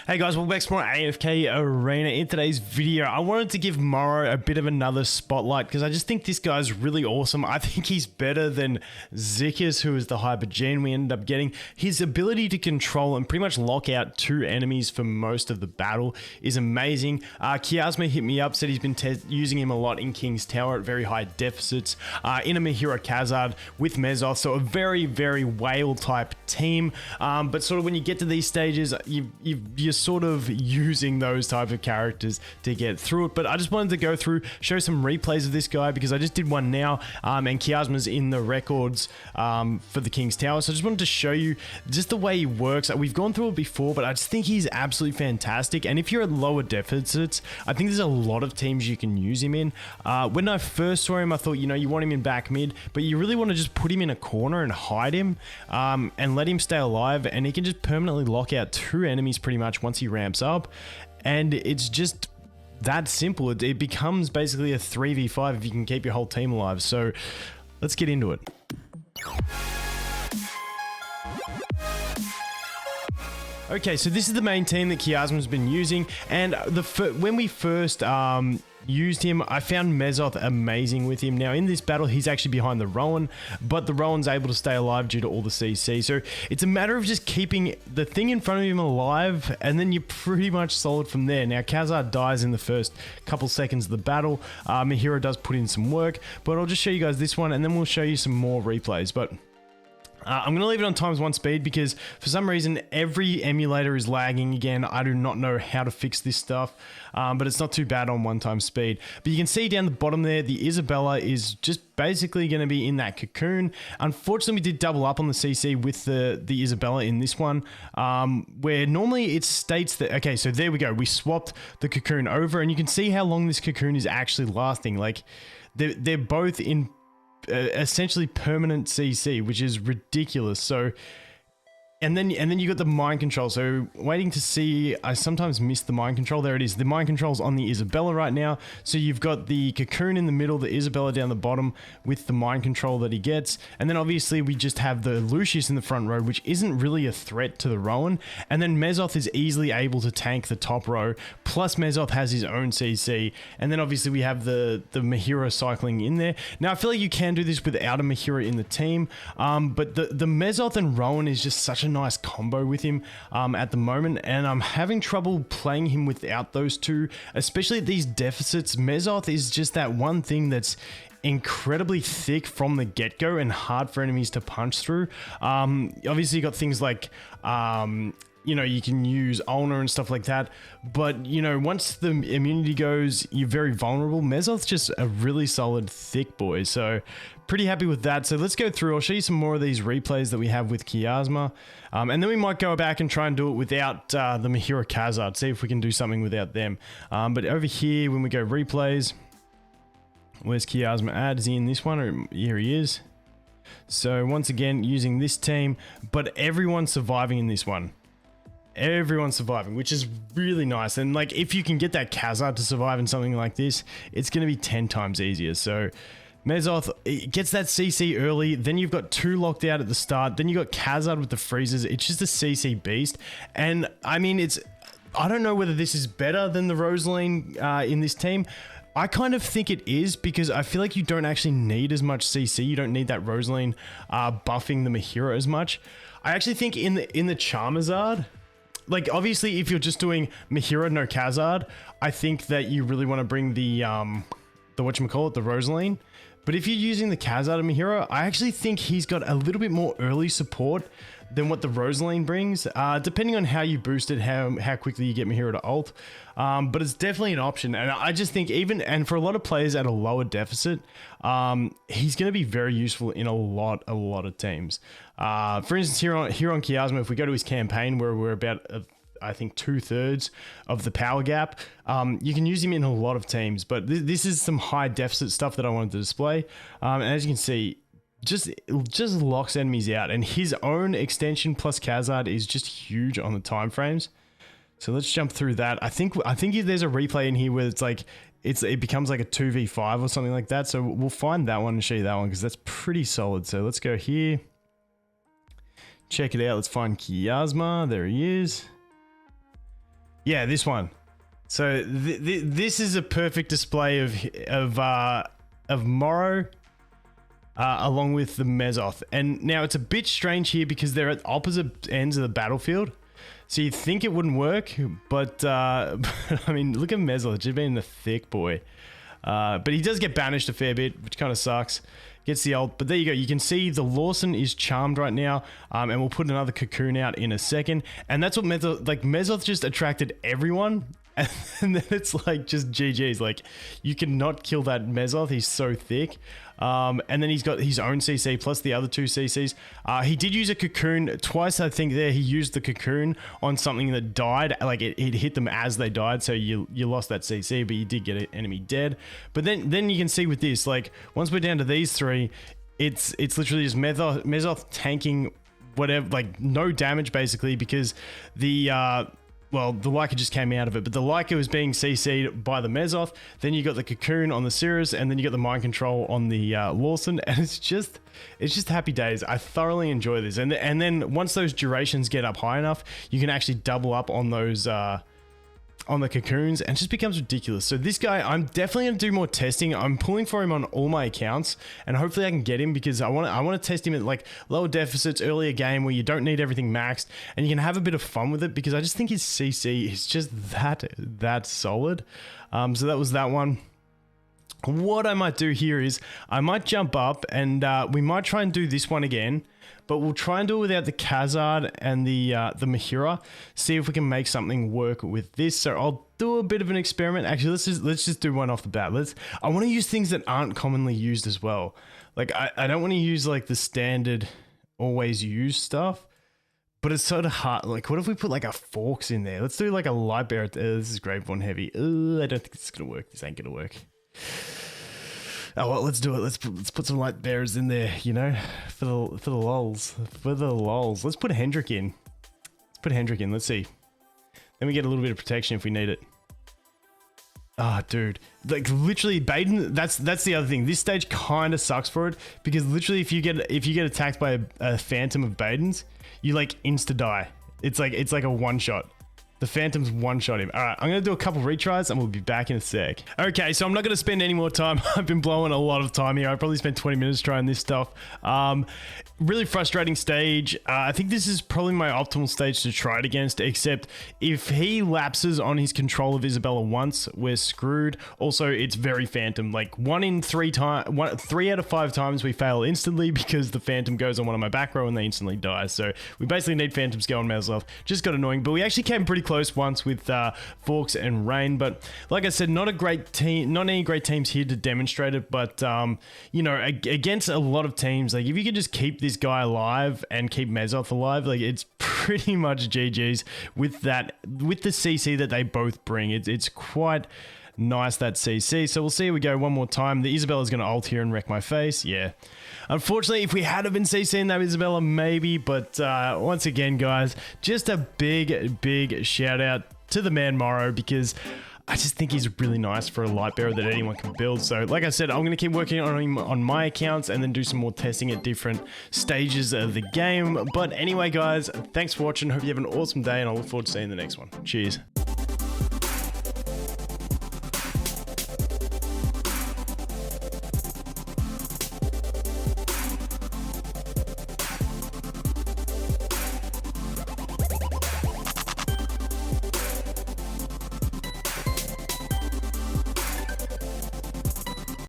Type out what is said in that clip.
Hey guys, welcome back to more AFK Arena. In today's video, I wanted to give Morrow a bit of another spotlight because I just think this guy's really awesome. I think he's better than Zikas, who is the Hypergene we ended up getting. His ability to control and pretty much lock out two enemies for most of the battle is amazing. Kiasma hit me up, said he's been using him a lot in King's Tower at very high deficits, in a Mahira Khazard with Mezoth, so a very, very whale type team. But sort of when you get to these stages, you're sort of using those type of characters to get through it. But I just wanted to go through, show some replays of this guy because I just did one now, and Kiasma's in the records for the King's Tower. So I just wanted to show you just the way he works. We've gone through it before, but I just think he's absolutely fantastic. And if you're at lower deficits, I think there's a lot of teams you can use him in. When I first saw him, I thought, you know, you want him in back mid, but you really want to just put him in a corner and hide him, and let him stay alive, and he can just permanently lock out two enemies pretty much once he ramps up. And it's just that simple. It becomes basically a 3v5 if you can keep your whole team alive. So let's get into it. Okay, so this is the main team that Kiasma's been using, and when we first used him, I found Mezoth amazing with him. Now in this battle, he's actually behind the Rowan, but the Rowan's able to stay alive due to all the CC. So it's a matter of just keeping the thing in front of him alive, and then you're pretty much solid from there. Now Khazard dies in the first couple seconds of the battle. Mahira does put in some work, but I'll just show you guys this one, and then we'll show you some more replays. But I'm going to leave it on ×1 speed because for some reason every emulator is lagging again. I do not know how to fix this stuff, but it's not too bad on 1x speed. But you can see down the bottom there, the Isabella is just basically going to be in that cocoon. Unfortunately, we did double up on the CC with the Isabella in this one, where normally it states that, okay, so there we go. We swapped the cocoon over, and you can see how long this cocoon is actually lasting. Like, they're both in essentially permanent CC, which is ridiculous. So and then you got the mind control. So waiting to see, I sometimes miss the mind control. There it is. The mind control's on the Isabella right now. So you've got the cocoon in the middle, the Isabella down the bottom with the mind control that he gets. And then obviously we just have the Lucius in the front row, which isn't really a threat to the Rowan. And then Mezoth is easily able to tank the top row. Plus Mezoth has his own CC. And then obviously we have the Mahira cycling in there. Now I feel like you can do this without a Mahira in the team. But the Mezoth and Rowan is just such a nice combo with him at the moment, and I'm having trouble playing him without those two, especially at these deficits. Mezoth is just that one thing that's incredibly thick from the get-go and hard for enemies to punch through. Obviously you got things like you know, you can use Ulna and stuff like that, but you know, once the immunity goes, you're very vulnerable. Mezoth's just a really solid thick boy, so pretty happy with that. So let's go through. I'll show you some more of these replays that we have with Kiasma, and then we might go back and try and do it without the Mahira Khazard, see if we can do something without them. But over here, when we go replays, where's Kiasma at? Is he in this one? Or here he is. So once again, using this team, but everyone's surviving in this one. Everyone's surviving, which is really nice. And like, if you can get that Khazard to survive in something like this, it's going to be 10 times easier. So Mezoth, it gets that CC early, then you've got two locked out at the start, then you got Khazard with the freezes. It's just a CC beast. And I mean, I don't know whether this is better than the Rosaline in this team. I kind of think it is, because I feel like you don't actually need as much CC. You don't need that Rosaline buffing the Mahira as much. I actually think in the Charizard, like obviously if you're just doing Mahira no Khazard, I think that you really want to bring the whatchamacallit, the Rosaline. But if you're using the Khazard and Mahira, I actually think he's got a little bit more early support than what the Rosaline brings, depending on how you boost it, how quickly you get Mahira to ult. But it's definitely an option. And I just think and for a lot of players at a lower deficit, he's going to be very useful in a lot of teams. For instance, here on Kiasma, if we go to his campaign where we're about I think 2/3 of the power gap, you can use him in a lot of teams, but this is some high deficit stuff that I wanted to display. And as you can see, just locks enemies out, and his own extension plus Khazard is just huge on the time frames. So let's jump through that. I think there's a replay in here where it's like it becomes like a 2v5 or something like that. So we'll find that one and show you that one because that's pretty solid. So let's go here. Check it out. Let's find Kiasma. There he is. Yeah, this one. So this is a perfect display of Morrow along with the Mezoth. And now it's a bit strange here because they're at opposite ends of the battlefield. So you think it wouldn't work, but I mean, look at Mezoth, just being the thick boy. But he does get banished a fair bit, which kind of sucks. Gets the ult, but there you go. You can see the Lawson is charmed right now, and we'll put another cocoon out in a second. And that's what Mezoth just attracted everyone, and then it's like just GG's. Like, you cannot kill that Mezoth. He's so thick. And then he's got his own CC plus the other 2 CCs. He did use a cocoon twice, I think. There, he used the cocoon on something that died. Like it hit them as they died, so you lost that CC, but you did get an enemy dead. But then you can see with this, like once we're down to these 3, it's literally just Mezoth tanking whatever, like no damage basically, because the well, the Leica just came out of it, but the Leica was being CC'd by the Mezoth. Then you got the cocoon on the Cirrus, and then you got the mind control on the Lawson, and it's just happy days. I thoroughly enjoy this, and then once those durations get up high enough, you can actually double up on those on the cocoons, and it just becomes ridiculous. So this guy, I'm definitely gonna do more testing. I'm pulling for him on all my accounts, and hopefully I can get him, because I want to test him at like lower deficits, earlier game where you don't need everything maxed, and you can have a bit of fun with it, because I just think his CC is just that solid. So that was that one. What I might do here is I might jump up, and we might try and do this one again, but we'll try and do it without the Khazad and the Mahira. See if we can make something work with this. So I'll do a bit of an experiment. Actually, let's just do one off the bat. I want to use things that aren't commonly used as well. Like I don't want to use like the standard always used stuff, but it's sort of hard. Like, what if we put like a Forks in there? Let's do like a light bearer. This is Graveborn heavy. I don't think this is gonna work. This ain't gonna work. Oh well, let's do it. Let's put some light bearers in there, you know, for the lols. Let's put Hendrik in. Let's see. Then we get a little bit of protection if we need it. Ah, oh, dude, like literally Baden. That's the other thing. This stage kind of sucks for it, because literally if you get attacked by a phantom of Badens, you like insta die. It's like a one shot. The Phantoms one-shot him. All right, I'm going to do a couple retries and we'll be back in a sec. Okay, so I'm not going to spend any more time. I've been blowing a lot of time here. I probably spent 20 minutes trying this stuff. Really frustrating stage. I think this is probably my optimal stage to try it against, except if he lapses on his control of Isabella once, we're screwed. Also, it's very Phantom. Like 3 out of 5 times we fail instantly because the Phantom goes on one of my back row and they instantly die. So we basically need Phantoms go on Mezoth. Just got annoying, but we actually came pretty close once with Forks and Rain. But like I said, not any great teams here to demonstrate it, but you know, against a lot of teams, like if you could just keep this guy alive and keep Mezoth alive, like it's pretty much GG's with the CC that they both bring. It's quite nice, that CC. So we'll see how we go one more time. The Isabella's going to ult here and wreck my face. Yeah. Unfortunately, if we had been CCing that Isabella, maybe. But once again, guys, just a big shout out to the man Morrow, because I just think he's really nice for a light bearer that anyone can build. So like I said, I'm going to keep working on him on my accounts and then do some more testing at different stages of the game. But anyway, guys, thanks for watching. Hope you have an awesome day, and I look forward to seeing the next one. Cheers.